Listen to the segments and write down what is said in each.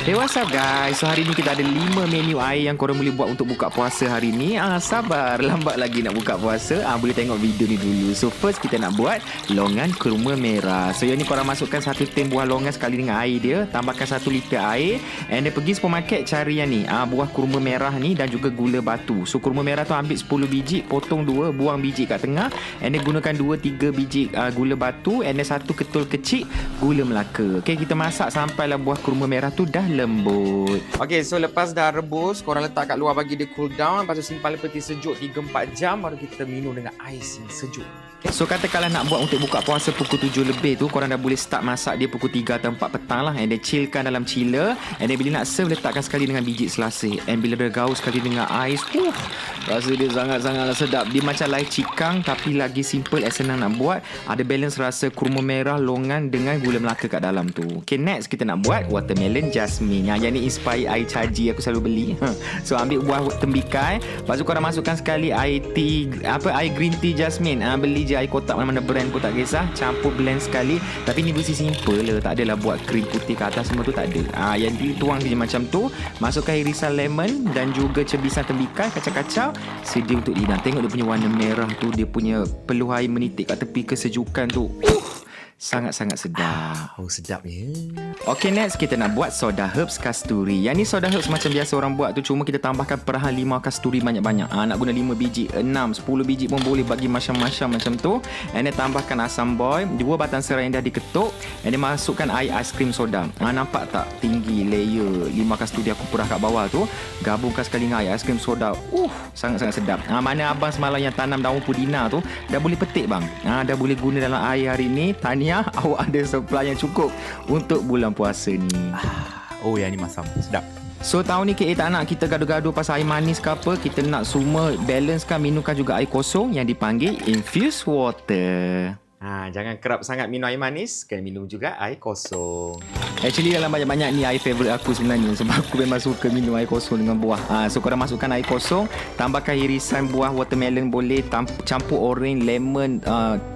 Hey, what's up guys? So hari ni kita ada 5 menu air yang korang boleh buat untuk buka puasa hari ni. Sabar, lambat lagi nak buka puasa. Boleh tengok video ni dulu. So first kita nak buat longan kurma merah. So yang ni korang masukkan 1 tin buah longan sekali dengan air dia. Tambahkan 1 liter air. And then pergi supermarket cari yang ni. Buah kurma merah ni dan juga gula batu. So kurma merah tu ambil 10 biji, potong 2, buang biji kat tengah. And then gunakan 2-3 biji gula batu. And then 1 ketul kecil gula Melaka. Okay, kita masak sampailah buah kurma merah tu dah lembut. Okay, so lepas dah rebus, korang letak kat luar bagi dia cool down. Lepas tu simpan peti sejuk 3-4 jam. Baru kita minum dengan ais yang sejuk. So katakanlah nak buat untuk buka puasa pukul 7 lebih tu, korang dah boleh start masak dia pukul 3 atau 4 petang lah. And then chillkan dalam chiller. And then bila nak serve, letakkan sekali dengan biji selasih. And bila dah gaul sekali dengan ais, rasa dia sangat-sangatlah sedap. Dia macam lai cikang tapi lagi simple and senang nak buat. Ada balance rasa kurma merah, longan dengan gula Melaka kat dalam tu. Okay, next kita nak buat watermelon jasmine. Yang ni inspire air caji aku selalu beli. So ambil buah tembikai. Lepas tu korang masukkan sekali air green tea jasmine. Beli je air kotak mana-mana brand pun tak kisah. Campur blend sekali. Tapi ni versi simple lah. Tak adalah buat krim putih kat atas semua tu, tak ada. Yang dituang je macam tu. Masukkan irisan lemon dan juga cebisan tembikai, kacau-kacau. Sedia untuk hidang. Tengok dia punya warna merah tu. Dia punya peluh air menitik kat tepi kesejukan tu. Sangat-sangat sedap. Sedap ya. Okay, next kita nak buat soda herbs kasturi. Yang ni soda herbs macam biasa orang buat tu, cuma kita tambahkan perahan limau kasturi banyak-banyak. Nak guna 5 biji, 6, 10 biji pun boleh, bagi macam-macam macam tu. And then tambahkan asam boy, 2 batang serai yang dah diketuk. And then masukkan air aiskrim soda. Nampak tak tinggi layer limau kasturi aku purah kat bawah tu. Gabungkan sekali dengan air aiskrim soda. Sangat-sangat sedap. Mana abang semalam yang tanam daun pudina tu, dah boleh petik bang. Dah boleh guna dalam air hari ni. Tahniah, awak ada supply yang cukup untuk bulan puasa ni. Yang ni masam. Sedap. So tahun ni KA tak nak kita gaduh-gaduh pasal air manis ke apa. Kita nak semua balance kan, minumkan juga air kosong yang dipanggil infused water. Jangan kerap sangat minum air manis, kena minum juga air kosong. Actually dalam banyak-banyak ni air favourite aku sebenarnya, sebab aku memang suka minum air kosong dengan buah. So korang masukkan air kosong, tambahkan irisan buah watermelon boleh, campur orange, lemon,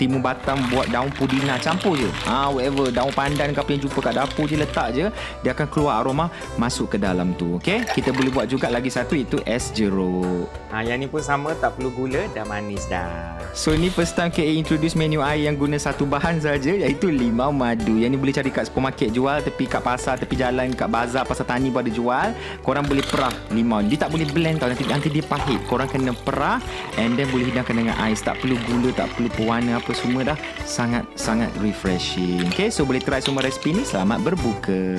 timun batam, buat daun pudina, campur je. Whatever, daun pandan ke apa yang jumpa kat dapur je, letak je. Dia akan keluar aroma masuk ke dalam tu. Okay, kita boleh buat juga lagi satu, itu es jeruk. Yang ni pun sama, tak perlu gula, dah manis dah. So ni first time KA introduce menu air yang guna satu bahan saja, iaitu limau madu. Yang ni boleh cari kat supermarket jual, tepi kat pasar, tepi jalan, kat bazar, pasar tani pun ada jual. Korang boleh perah limau. Dia tak boleh blend tau, nanti dia pahit. Korang kena perah and then boleh hidangkan dengan ais. Tak perlu gula, tak perlu pewarna apa semua dah. Sangat-sangat refreshing. Okay, so boleh try semua resipi ni. Selamat berbuka.